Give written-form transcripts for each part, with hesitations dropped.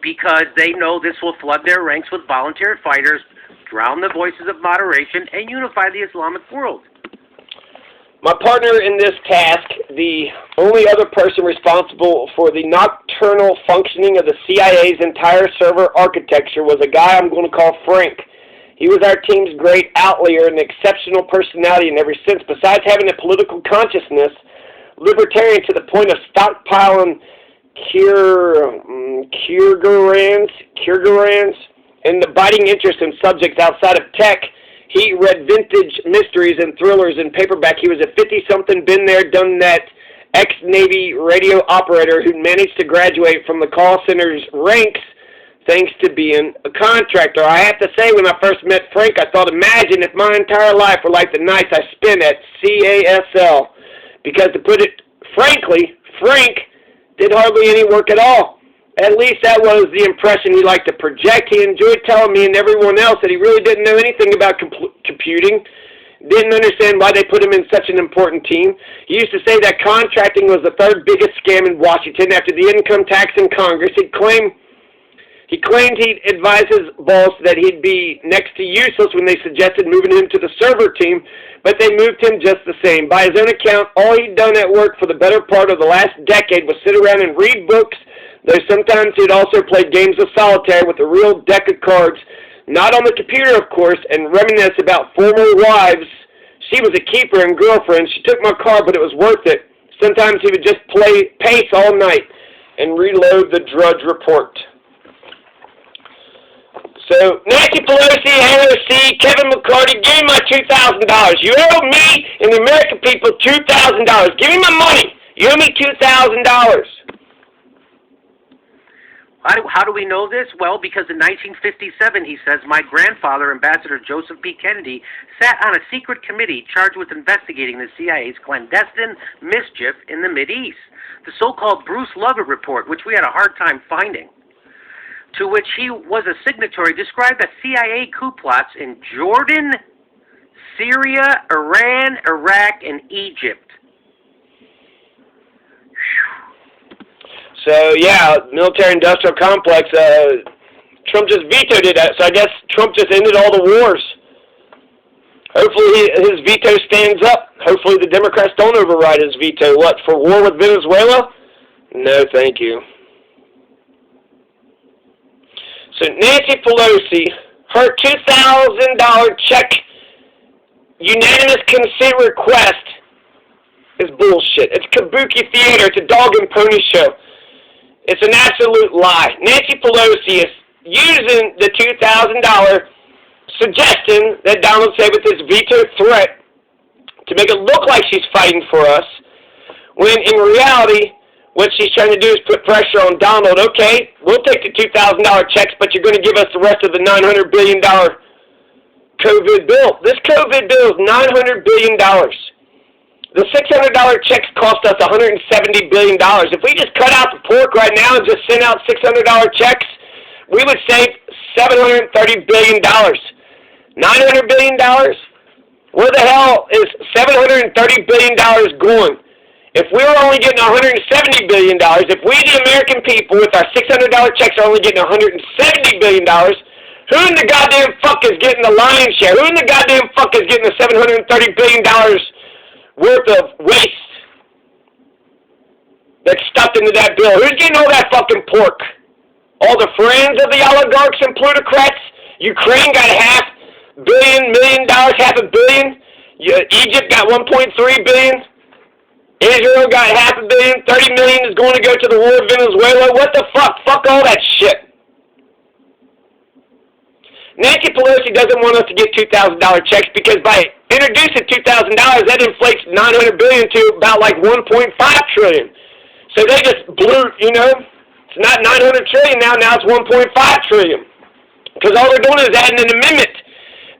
because they know this will flood their ranks with volunteer fighters, drown the voices of moderation, and unify the Islamic world. My partner in this task, the only other person responsible for the nocturnal functioning of the CIA's entire server architecture, was a guy I'm going to call Frank. He was our team's great outlier and exceptional personality in every sense. Besides having a political consciousness, libertarian to the point of stockpiling Kiergorans, and the biting interest in subjects outside of tech. He read vintage mysteries and thrillers in paperback. He was a 50-something, been there, done that, ex-Navy radio operator who managed to graduate from the call center's ranks thanks to being a contractor. I have to say, when I first met Frank, I thought, imagine if my entire life were like the nights I spent at CASL. Because to put it frankly, Frank did hardly any work at all. At least that was the impression he liked to project. He enjoyed telling me and everyone else that he really didn't know anything about computing, didn't understand why they put him in such an important team. He used to say that contracting was the third biggest scam in Washington after the income tax in Congress. He claimed he'd advise his boss that he'd be next to useless when they suggested moving him to the server team, but they moved him just the same. By his own account, all he'd done at work for the better part of the last decade was sit around and read books, though sometimes he'd also play games of solitaire with a real deck of cards, not on the computer, of course, and reminisce about former wives. She was a keeper and girlfriend. She took my car, but it was worth it. Sometimes he would just play pace all night and reload the Drudge Report. So, Nancy Pelosi, AOC, Kevin McCarthy, give me my $2,000. You owe me and the American people $2,000. Give me my money. You owe me $2,000. How do we know this? Well, because in 1957, he says, my grandfather, Ambassador Joseph P. Kennedy, sat on a secret committee charged with investigating the CIA's clandestine mischief in the Mideast. The so-called Bruce Lover Report, which we had a hard time finding, to which he was a signatory, described the CIA coup plots in Jordan, Syria, Iran, Iraq, and Egypt. So, yeah, military-industrial complex, Trump just vetoed it, so I guess Trump just ended all the wars. Hopefully his veto stands up. Hopefully the Democrats don't override his veto. What, for war with Venezuela? No, thank you. So Nancy Pelosi, her $2,000 check unanimous consent request is bullshit. It's kabuki theater. It's a dog and pony show. It's an absolute lie. Nancy Pelosi is using the $2,000 suggestion that Donald said with his veto threat to make it look like she's fighting for us, when in reality, what she's trying to do is put pressure on Donald. Okay, we'll take the $2,000 checks, but you're going to give us the rest of the $900 billion COVID bill. This COVID bill is $900 billion. The $600 checks cost us $170 billion. If we just cut out the pork right now and just send out $600 checks, we would save $730 billion. $900 billion? Where the hell is $730 billion going? If we were only getting $170 billion, if we, the American people, with our $600 checks are only getting $170 billion, who in the goddamn fuck is getting the lion's share? Who in the goddamn fuck is getting the $730 billion worth of waste that's stuffed into that bill? Who's getting all that fucking pork? All the friends of the oligarchs and plutocrats? Ukraine got $500 million, $500 million. Egypt got $1.3 billion. Israel got $500 million. $30 million is going to go to the war of Venezuela. What the fuck? Fuck all that shit. Nancy Pelosi doesn't want us to get $2,000 checks because by introducing $2,000, that inflates $900 billion to about like $1.5 trillion. So they just blew, it's not $900 trillion now it's $1.5 trillion. Because all they're doing is adding an amendment.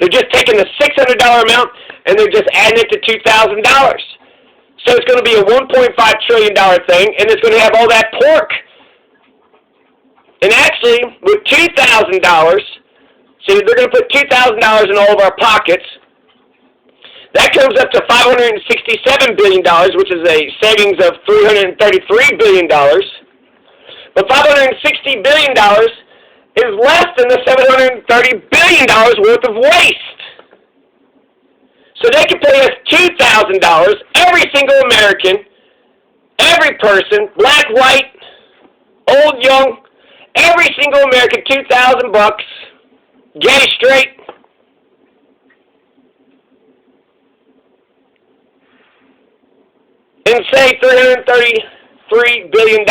They're just taking the $600 amount and they're just adding it to $2,000. So it's going to be a $1.5 trillion thing, and it's going to have all that pork. And actually, with $2,000, so they're going to put $2,000 in all of our pockets. That comes up to $567 billion, which is a savings of $333 billion. But $560 billion is less than the $730 billion worth of waste. So they can pay us $2,000, every single American, every person, black, white, old, young, every single American, $2,000, gay, straight. And say $333 billion.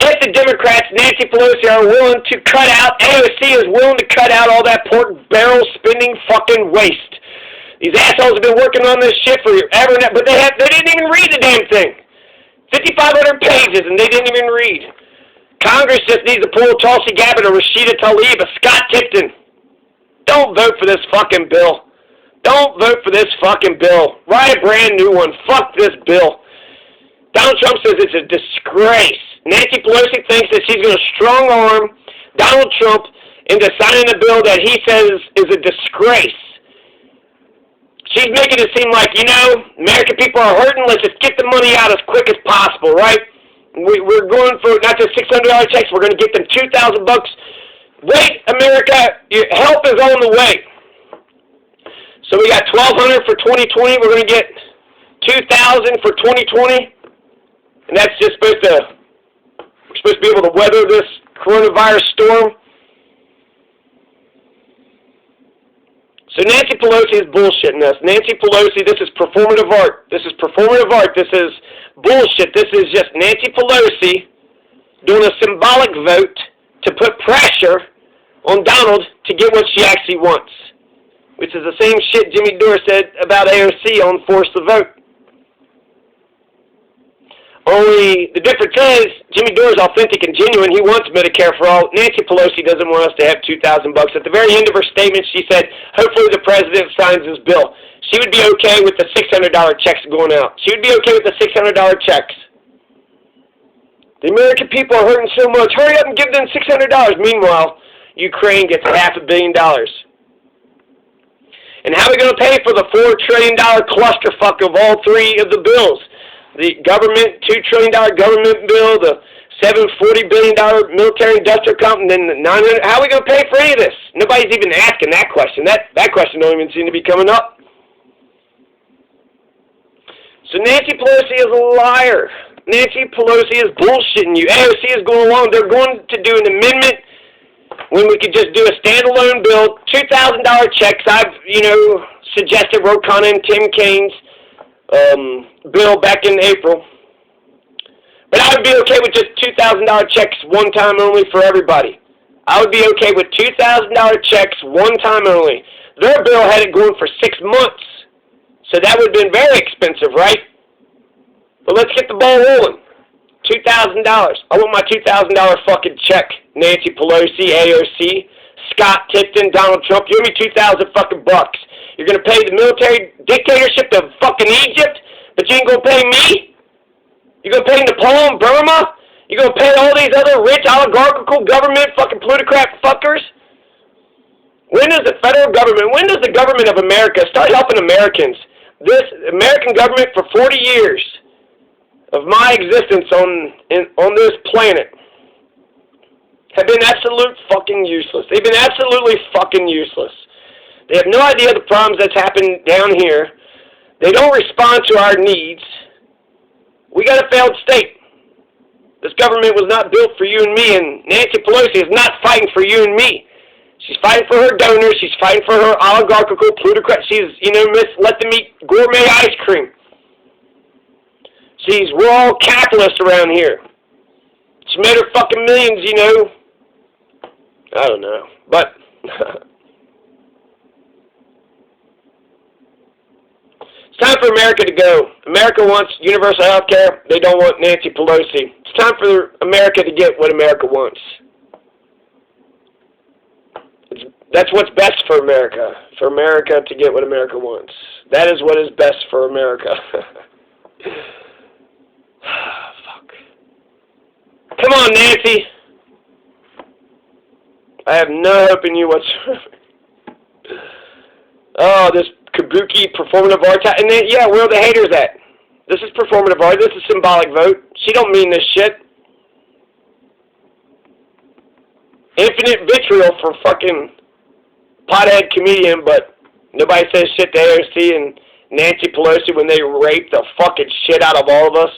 If the Democrats, Nancy Pelosi, are willing to cut out, AOC is willing to cut out all that pork barrel spending fucking waste. These assholes have been working on this shit forever, but they didn't even read the damn thing. 5,500 pages, and they didn't even read. Congress just needs to pull Tulsi Gabbard, or Rashida Tlaib, or Scott Tipton. Don't vote for this fucking bill. Don't vote for this fucking bill. Write a brand new one. Fuck this bill. Donald Trump says it's a disgrace. Nancy Pelosi thinks that she's going to strong-arm Donald Trump into signing a bill that he says is a disgrace. She's making it seem like, American people are hurting. Let's just get the money out as quick as possible, right? We're going for not just $600 checks. We're going to get them $2,000. Wait, America, your help is on the way. So we got $1,200 for 2020. We're going to get $2,000 for 2020, and that's just we're supposed to be able to weather this coronavirus storm. So Nancy Pelosi is bullshitting us. Nancy Pelosi, this is performative art. This is performative art. This is bullshit. This is just Nancy Pelosi doing a symbolic vote to put pressure on Donald to get what she actually wants, which is the same shit Jimmy Dore said about AOC on Force the Vote. Only the difference is Jimmy Dore is authentic and genuine. He wants Medicare for all. Nancy Pelosi doesn't want us to have $2,000. At the very end of her statement, she said, hopefully the president signs this bill. She would be okay with the $600 checks going out. She would be okay with the $600 checks. The American people are hurting so much. Hurry up and give them $600. Meanwhile, Ukraine gets $500 million. And how are we going to pay for the $4 trillion clusterfuck of all three of the bills? The government, $2 trillion government bill, the $740 billion military-industrial company, and then the $900. How are we going to pay for any of this? Nobody's even asking that question. That question don't even seem to be coming up. So Nancy Pelosi is a liar. Nancy Pelosi is bullshitting you. AOC is going along. They're going to do an amendment when we could just do a standalone bill, $2,000 checks. I've, suggested Ro Khanna and Tim Kaine's bill back in April. But I would be okay with just $2,000 checks one time only for everybody. I would be okay with $2,000 checks one time only. Their bill had it going for 6 months. So that would have been very expensive, right? But let's get the ball rolling. $2,000. I want my $2,000 fucking check. Nancy Pelosi, AOC, Scott Tipton, Donald Trump. You owe me 2,000 fucking bucks. You're going to pay the military dictatorship to fucking Egypt, but you ain't going to pay me? You're going to pay Nepal and Burma? You're going to pay all these other rich oligarchical government fucking plutocrat fuckers? When does the federal government, when does the government of America start helping Americans? This American government for 40 years of my existence on this planet have been absolute fucking useless. They've been absolutely fucking useless. They have no idea the problems that's happened down here. They don't respond to our needs. We got a failed state. This government was not built for you and me, and Nancy Pelosi is not fighting for you and me. She's fighting for her donors. She's fighting for her oligarchical plutocrat. She's, Miss Let Them Eat Gourmet Ice Cream. We're all capitalists around here. She made her fucking millions, I don't know. But it's time for America to go. America wants universal health care. They don't want Nancy Pelosi. It's time for America to get what America wants. That's what's best for America to get what America wants. That is what is best for America. Fuck. Come on, Nancy. I have no hope in you whatsoever. Oh, this kabuki performative art. And then, where are the haters at? This is performative art. This is symbolic vote. She don't mean this shit. infinite vitriol for fucking pothead comedian, but nobody says shit to AOC and Nancy Pelosi when they raped the fucking shit out of all of us,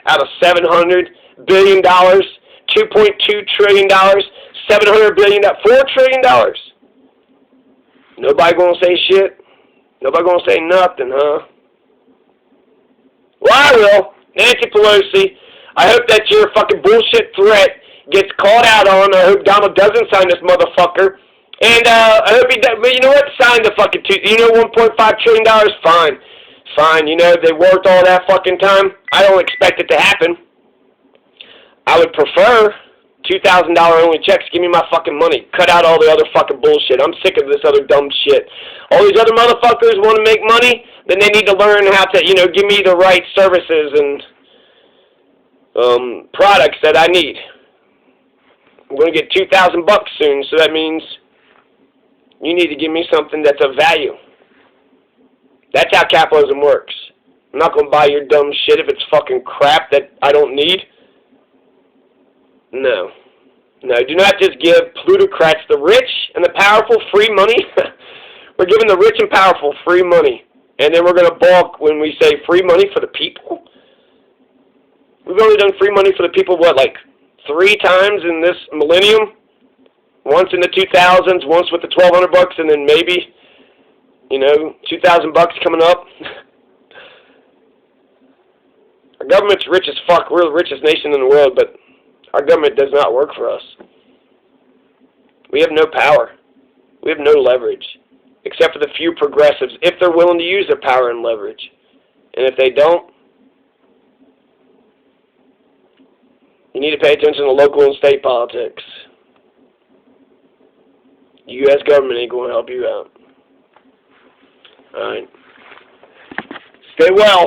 out of $700 billion, $2.2 trillion, $700 billion, $4 trillion. Nobody gonna say shit? Nobody gonna say nothing, huh? Well, I will. Nancy Pelosi, I hope that your fucking bullshit threat gets called out on. I hope Donald doesn't sign this motherfucker. And I hope he does. But you know what? Sign the fucking $1.5 trillion? Fine. Fine. You know, they worked all that fucking time. I don't expect it to happen. I would prefer $2,000 only checks. Give me my fucking money. Cut out all the other fucking bullshit. I'm sick of this other dumb shit. All these other motherfuckers want to make money, then they need to learn how to, give me the right services and products that I need. I'm going to get $2,000 soon, so that means you need to give me something that's of value. That's how capitalism works. I'm not going to buy your dumb shit if it's fucking crap that I don't need. No. No, do not just give plutocrats, the rich and the powerful, free money. We're giving the rich and powerful free money. And then we're going to balk when we say free money for the people? We've only done free money for the people, like 3 times in this millennium? Once in the 2000s, once with the $1,200, and then maybe, $2,000 coming up. Our government's rich as fuck. We're the richest nation in the world, but our government does not work for us. We have no power. We have no leverage, except for the few progressives, if they're willing to use their power and leverage. And if they don't, you need to pay attention to local and state politics. The U.S. government ain't going to help you out. All right. Stay well.